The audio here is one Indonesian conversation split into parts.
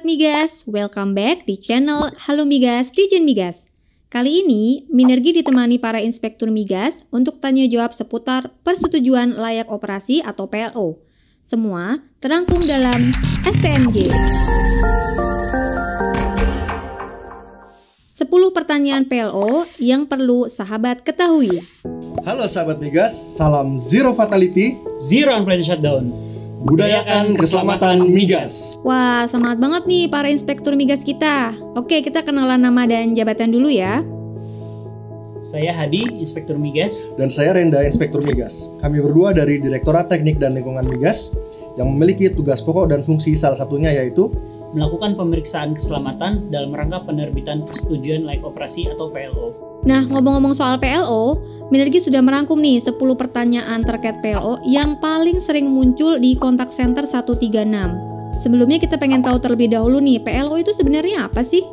Sobat Migas, welcome back di channel Halo Migas, Dijen Migas. Kali ini, Minergi ditemani para inspektur migas untuk tanya jawab seputar persetujuan layak operasi atau PLO. Semua terangkum dalam STMJ. 10 pertanyaan PLO yang perlu sahabat ketahui. Halo sahabat migas, salam zero fatality, zero unplanned shutdown. Budayakan keselamatan migas. Wah, semangat banget nih para inspektur migas kita. Oke, kita kenalan nama dan jabatan dulu ya. Saya Hadi, inspektur migas. Dan saya Renda, inspektur migas. Kami berdua dari Direktorat Teknik dan Lingkungan Migas yang memiliki tugas pokok dan fungsi salah satunya yaitu melakukan pemeriksaan keselamatan dalam rangka penerbitan persetujuan layak operasi atau PLO. Nah, ngomong-ngomong soal PLO, Minergi sudah merangkum nih 10 pertanyaan terkait PLO yang paling sering muncul di kontak center 136. Sebelumnya kita pengen tahu terlebih dahulu nih, PLO itu sebenarnya apa sih?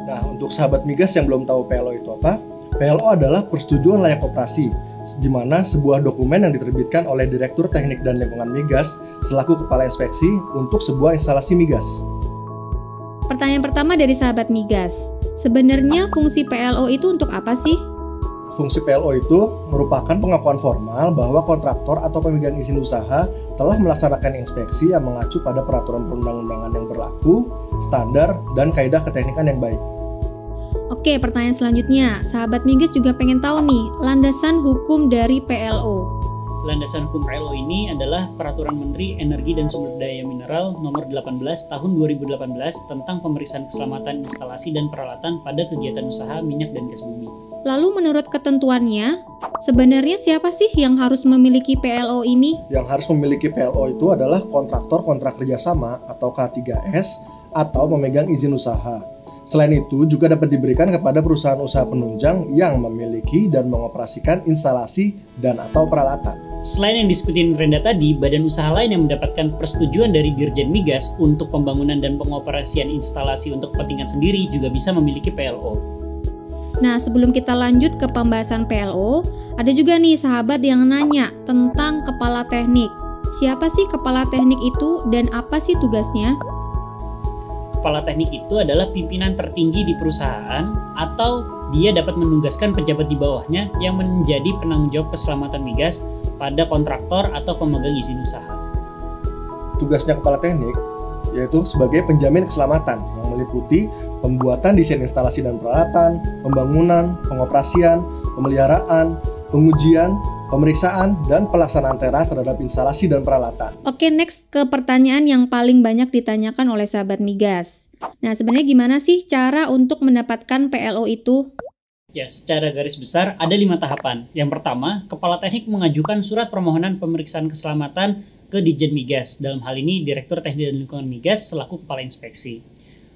Nah, untuk sahabat migas yang belum tahu PLO itu apa, PLO adalah persetujuan layak operasi, di mana sebuah dokumen yang diterbitkan oleh Direktur Teknik dan Lingkungan Migas selaku Kepala Inspeksi untuk sebuah instalasi migas. Pertanyaan pertama dari sahabat migas, sebenarnya fungsi PLO itu untuk apa sih? Fungsi PLO itu merupakan pengakuan formal bahwa kontraktor atau pemegang izin usaha telah melaksanakan inspeksi yang mengacu pada peraturan perundang-undangan yang berlaku, standar, dan kaidah keteknikan yang baik. Oke, pertanyaan selanjutnya, sahabat migas juga pengen tahu nih, landasan hukum dari PLO. Landasan hukum PLO ini adalah Peraturan Menteri Energi dan Sumber Daya Mineral Nomor 18 Tahun 2018 tentang pemeriksaan keselamatan instalasi dan peralatan pada kegiatan usaha minyak dan gas bumi. Lalu menurut ketentuannya, sebenarnya siapa sih yang harus memiliki PLO ini? Yang harus memiliki PLO itu adalah kontraktor kontrak kerjasama atau K3S atau pemegang izin usaha. Selain itu juga dapat diberikan kepada perusahaan usaha penunjang yang memiliki dan mengoperasikan instalasi dan atau peralatan. Selain yang disebutin Renda tadi, badan usaha lain yang mendapatkan persetujuan dari Dirjen Migas untuk pembangunan dan pengoperasian instalasi untuk kepentingan sendiri juga bisa memiliki PLO. Nah, sebelum kita lanjut ke pembahasan PLO, ada juga nih sahabat yang nanya tentang kepala teknik. Siapa sih kepala teknik itu dan apa sih tugasnya? Kepala teknik itu adalah pimpinan tertinggi di perusahaan atau dia dapat menugaskan pejabat di bawahnya yang menjadi penanggung jawab keselamatan migas pada kontraktor atau pemegang izin usaha. Tugasnya kepala teknik yaitu sebagai penjamin keselamatan yang meliputi pembuatan desain instalasi dan peralatan, pembangunan, pengoperasian, pemeliharaan, pengujian, pemeriksaan, dan pelaksanaan teras terhadap instalasi dan peralatan. Oke, next ke pertanyaan yang paling banyak ditanyakan oleh sahabat migas. Nah, sebenarnya gimana sih cara untuk mendapatkan PLO itu? Ya, secara garis besar ada 5 tahapan. Yang pertama, Kepala Teknik mengajukan surat permohonan pemeriksaan keselamatan ke Dijen Migas. Dalam hal ini, Direktur Teknik dan Lingkungan Migas selaku Kepala Inspeksi.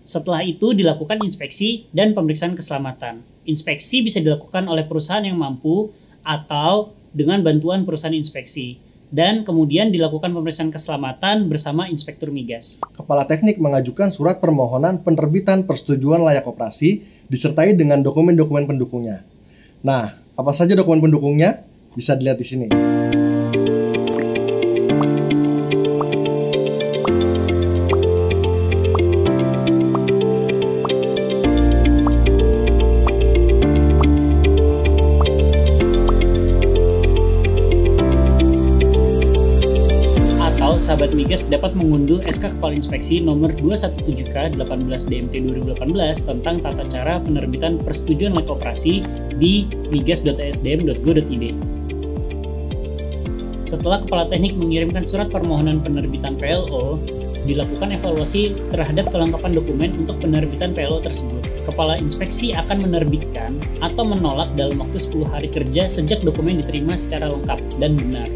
Setelah itu dilakukan inspeksi dan pemeriksaan keselamatan. Inspeksi bisa dilakukan oleh perusahaan yang mampu atau dengan bantuan perusahaan inspeksi, dan kemudian dilakukan pemeriksaan keselamatan bersama inspektur migas. Kepala teknik mengajukan surat permohonan penerbitan persetujuan layak operasi disertai dengan dokumen-dokumen pendukungnya. Nah, apa saja dokumen pendukungnya? Bisa dilihat di sini. Sahabat migas dapat mengunduh SK Kepala Inspeksi nomor 217K 18 DMT 2018 tentang tata cara penerbitan persetujuan layak operasi di migas.esdm.go.id. Setelah Kepala Teknik mengirimkan surat permohonan penerbitan PLO, dilakukan evaluasi terhadap kelengkapan dokumen untuk penerbitan PLO tersebut. Kepala Inspeksi akan menerbitkan atau menolak dalam waktu 10 hari kerja sejak dokumen diterima secara lengkap dan benar.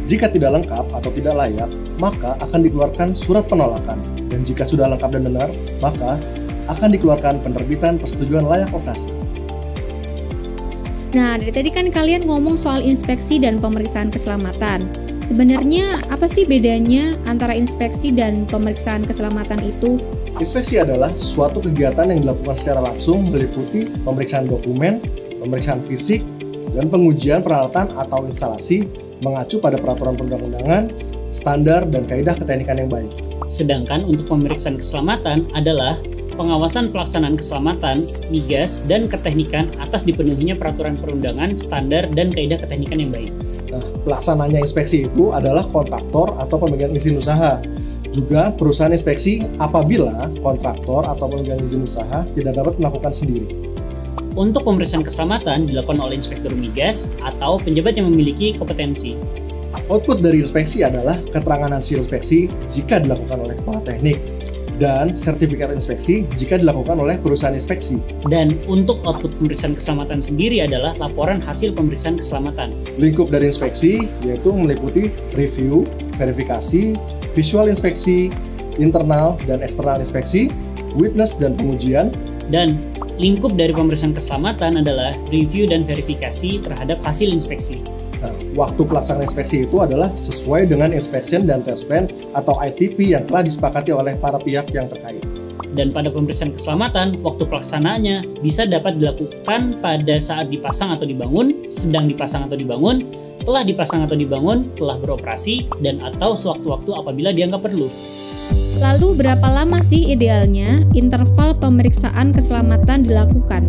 Jika tidak lengkap atau tidak layak, maka akan dikeluarkan surat penolakan. Dan jika sudah lengkap dan benar, maka akan dikeluarkan penerbitan persetujuan layak operasi. Nah, dari tadi kan kalian ngomong soal inspeksi dan pemeriksaan keselamatan. Sebenarnya apa sih bedanya antara inspeksi dan pemeriksaan keselamatan itu? Inspeksi adalah suatu kegiatan yang dilakukan secara langsung meliputi pemeriksaan dokumen, pemeriksaan fisik, dan pengujian peralatan atau instalasi mengacu pada peraturan perundang-undangan, standar dan kaidah keteknikan yang baik. Sedangkan untuk pemeriksaan keselamatan adalah pengawasan pelaksanaan keselamatan, migas, dan keteknikan atas dipenuhinya peraturan perundangan, standar, dan kaidah keteknikan yang baik. Nah, pelaksananya inspeksi itu adalah kontraktor atau pemegang izin usaha. Juga perusahaan inspeksi apabila kontraktor atau pemegang izin usaha tidak dapat melakukan sendiri. Untuk pemeriksaan keselamatan dilakukan oleh inspektur migas atau penjabat yang memiliki kompetensi. Output dari inspeksi adalah keterangan hasil inspeksi jika dilakukan oleh kepala teknik dan sertifikat inspeksi jika dilakukan oleh perusahaan inspeksi. Dan untuk output pemeriksaan keselamatan sendiri adalah laporan hasil pemeriksaan keselamatan. Lingkup dari inspeksi yaitu meliputi review, verifikasi, visual inspeksi, internal dan eksternal inspeksi, witness dan pengujian. Dan lingkup dari pemeriksaan keselamatan adalah review dan verifikasi terhadap hasil inspeksi. Nah, waktu pelaksanaan inspeksi itu adalah sesuai dengan inspection dan test plan atau ITP yang telah disepakati oleh para pihak yang terkait. Dan pada pemeriksaan keselamatan, waktu pelaksanaannya bisa dapat dilakukan pada saat dipasang atau dibangun, sedang dipasang atau dibangun, telah dipasang atau dibangun, telah beroperasi, dan atau sewaktu-waktu apabila dianggap perlu. Lalu berapa lama sih idealnya interval pemeriksaan keselamatan dilakukan?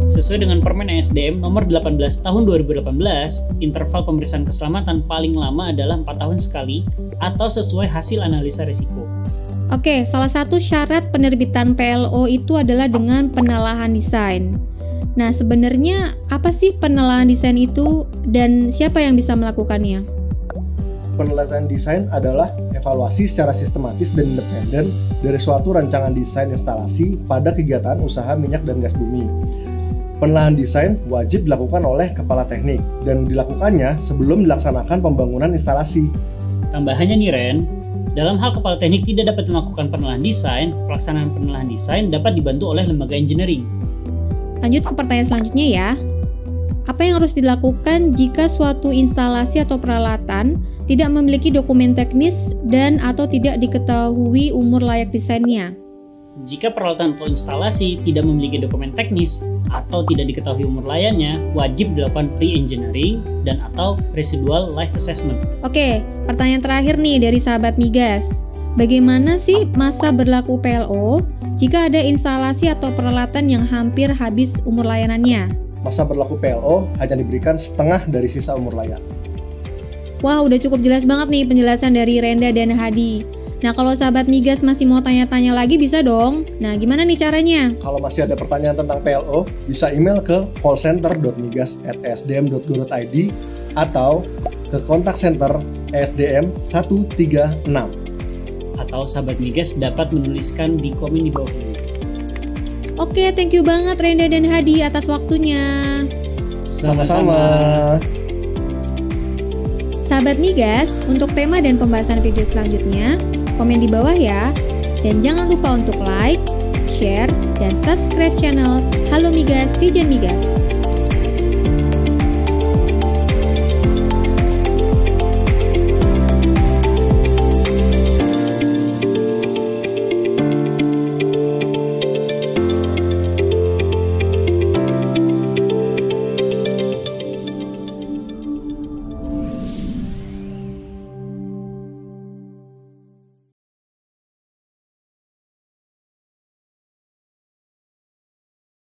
Sesuai dengan Permen ESDM nomor 18 tahun 2018, interval pemeriksaan keselamatan paling lama adalah 4 tahun sekali atau sesuai hasil analisa risiko. Oke, salah satu syarat penerbitan PLO itu adalah dengan penelaahan desain. Nah, sebenarnya apa sih penelaahan desain itu dan siapa yang bisa melakukannya? Penelaahan desain adalah evaluasi secara sistematis dan independen dari suatu rancangan desain instalasi pada kegiatan usaha minyak dan gas bumi. Penelaahan desain wajib dilakukan oleh kepala teknik dan dilakukannya sebelum dilaksanakan pembangunan instalasi. Tambahannya nih Ren, dalam hal kepala teknik tidak dapat melakukan penelaahan desain, pelaksanaan penelaahan desain dapat dibantu oleh lembaga engineering. Lanjut ke pertanyaan selanjutnya ya. Apa yang harus dilakukan jika suatu instalasi atau peralatan tidak memiliki dokumen teknis dan atau tidak diketahui umur layak desainnya? Jika peralatan atau instalasi tidak memiliki dokumen teknis atau tidak diketahui umur layaknya, wajib dilakukan pre-engineering dan atau residual life assessment. Oke, pertanyaan terakhir nih dari sahabat migas. Bagaimana sih masa berlaku PLO jika ada instalasi atau peralatan yang hampir habis umur layanannya? Masa berlaku PLO hanya diberikan setengah dari sisa umur layak. Wah, udah cukup jelas banget nih penjelasan dari Renda dan Hadi. Nah, kalau sahabat migas masih mau tanya-tanya lagi bisa dong. Nah, gimana nih caranya? Kalau masih ada pertanyaan tentang PLO, bisa email ke callcenter.migas@esdm.go.id atau ke kontak center ESDM 136. Atau sahabat migas dapat menuliskan di komen di bawah ini. Oke, thank you banget Renda dan Hadi atas waktunya. Sama-sama. Sahabat migas, untuk tema dan pembahasan video selanjutnya, komen di bawah ya. Dan jangan lupa untuk like, share, dan subscribe channel Halo Migas Dirjen Migas.